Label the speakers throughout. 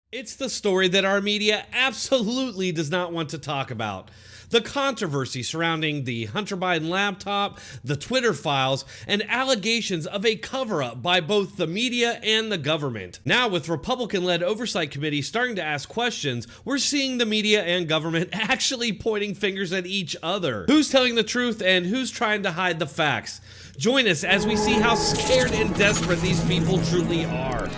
Speaker 1: It's the story that our media absolutely does not want to talk about. The controversy surrounding the Hunter Biden laptop, the Twitter files, and allegations of a cover-up by both the media and the government. Now, with Republican-led oversight committees starting to ask questions, we're seeing the media and government actually pointing fingers at each other. Who's telling the truth and who's trying to hide the facts? Join us as we see how scared and desperate these people truly are.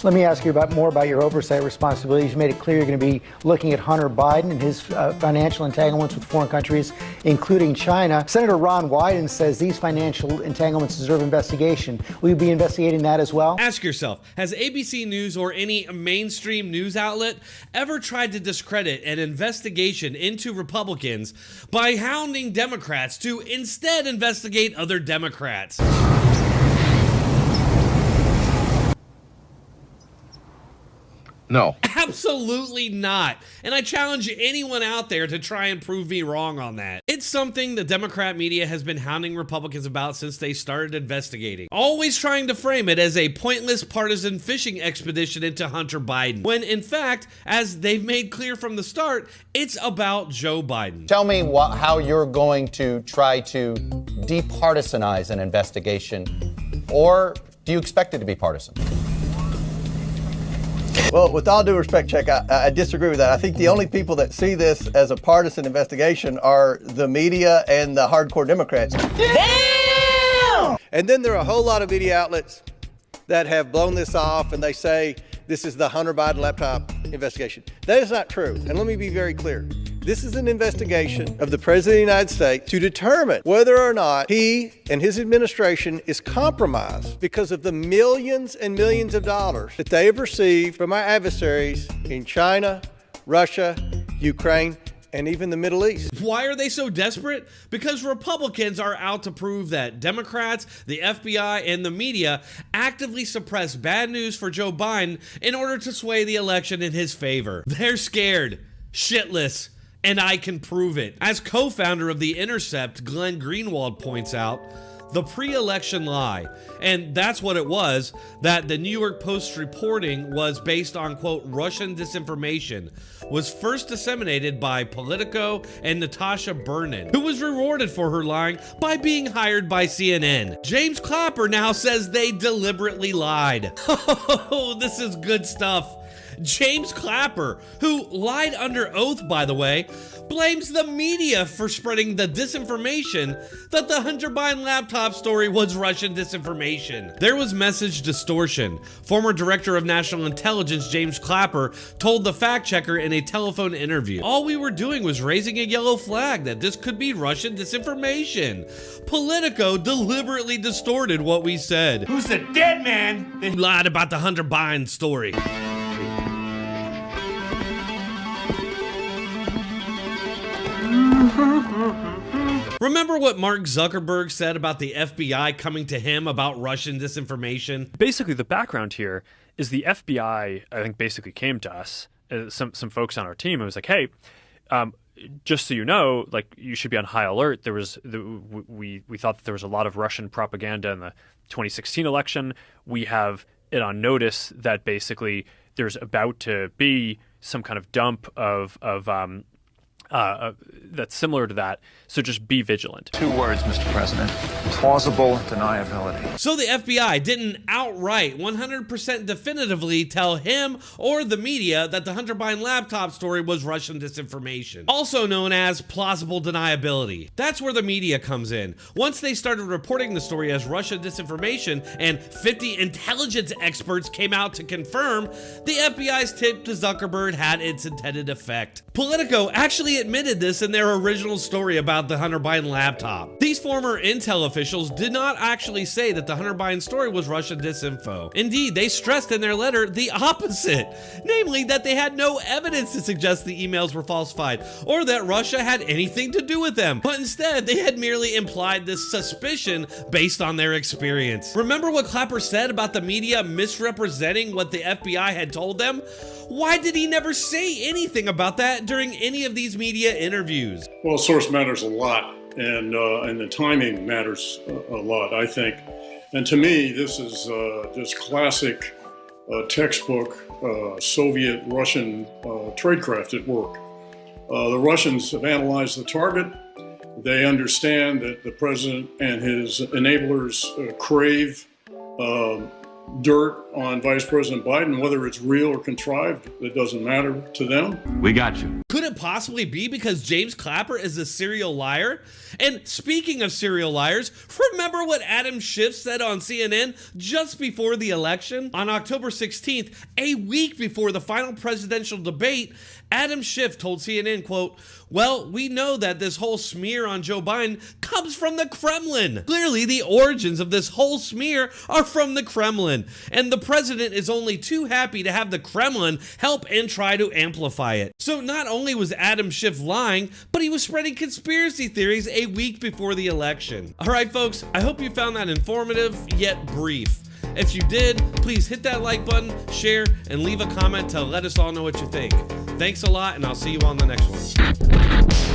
Speaker 2: Let me ask you more about your oversight responsibilities. You made it clear you're going to be looking at Hunter Biden and his financial entanglements with foreign countries, including China. Senator Ron Wyden says these financial entanglements deserve investigation. Will you be investigating that as well?
Speaker 1: Ask yourself, has ABC News or any mainstream news outlet ever tried to discredit an investigation into Republicans by hounding Democrats to instead investigate other Democrats?
Speaker 3: No.
Speaker 1: Absolutely not. And I challenge anyone out there to try and prove me wrong on that. It's something the Democrat media has been hounding Republicans about since they started investigating, always trying to frame it as a pointless partisan fishing expedition into Hunter Biden, when in fact, as they've made clear from the start, it's about Joe Biden.
Speaker 4: Tell me how you're going to try to departisanize an investigation, or do you expect it to be partisan?
Speaker 5: Well, with all due respect, Chuck, I disagree with that. I think the only people that see this as a partisan investigation are the media and the hardcore Democrats. Damn! And then there are a whole lot of media outlets that have blown this off, and they say this is the Hunter Biden laptop investigation. That is not true. And let me be very clear. This is an investigation of the President of the United States to determine whether or not he and his administration is compromised because of the millions and millions of dollars that they have received from our adversaries in China, Russia, Ukraine, and even the Middle East.
Speaker 1: Why are they so desperate? Because Republicans are out to prove that Democrats, the FBI, and the media actively suppress bad news for Joe Biden in order to sway the election in his favor. They're scared, shitless, and I can prove it. As co-founder of The Intercept, Glenn Greenwald points out, the pre-election lie, and that's what it was, that the New York Post's reporting was based on, quote, Russian disinformation, was first disseminated by Politico and Natasha Bernan, who was rewarded for her lying by being hired by CNN. James Clapper now says they deliberately lied. Oh, this is good stuff. James Clapper, who lied under oath, by the way, blames the media for spreading the disinformation that the Hunter Biden laptop story was Russian disinformation. There was message distortion. Former Director of National Intelligence James Clapper told the fact checker in a telephone interview, all we were doing was raising a yellow flag that this could be Russian disinformation. Politico deliberately distorted what we said.
Speaker 6: Who's the dead man?
Speaker 1: They lied about the Hunter Biden story. Remember what Mark Zuckerberg said about the FBI coming to him about Russian disinformation?
Speaker 7: Basically, the background here is the FBI, I think, basically came to us, some folks on our team, and was like, hey, just so you know, like, you should be on high alert. We thought that there was a lot of Russian propaganda in the 2016 election. We have it on notice that basically there's about to be some kind of dump of that's similar to that. So just be vigilant.
Speaker 8: 2 words, Mr. President. Plausible deniability.
Speaker 1: So the FBI didn't outright 100% definitively tell him or the media that the Hunter Biden laptop story was Russian disinformation, also known as plausible deniability. That's where the media comes in. Once they started reporting the story as Russian disinformation and 50 intelligence experts came out to confirm, the FBI's tip to Zuckerberg had its intended effect. Politico actually admitted this in their original story about the Hunter Biden laptop. These former intel officials did not actually say that the Hunter Biden story was Russian disinfo. Indeed, they stressed in their letter the opposite, namely that they had no evidence to suggest the emails were falsified or that Russia had anything to do with them, but instead they had merely implied this suspicion based on their experience. Remember what Clapper said about the media misrepresenting what the FBI had told them? Why did he never say anything about that during any of these media interviews?
Speaker 9: Well, source matters a lot, and the timing matters a lot, I think. And to me, this is just classic textbook Soviet-Russian tradecraft at work. The Russians have analyzed the target. They understand that the president and his enablers crave dirt on Vice President Biden, whether it's real or contrived, it doesn't matter to them.
Speaker 3: We got you.
Speaker 1: Could it possibly be because James Clapper is a serial liar? And speaking of serial liars, remember what Adam Schiff said on CNN just before the election? On October 16th, a week before the final presidential debate, Adam Schiff told CNN, quote, "Well, we know that this whole smear on Joe Biden comes from the Kremlin. Clearly, the origins of this whole smear are from the Kremlin, and the president is only too happy to have the Kremlin help and try to amplify it." So not only was Adam Schiff lying, but he was spreading conspiracy theories a week before the election. All right, folks, I hope you found that informative yet brief. If you did, please hit that like button, share, and leave a comment to let us all know what you think. Thanks a lot, and I'll see you on the next one.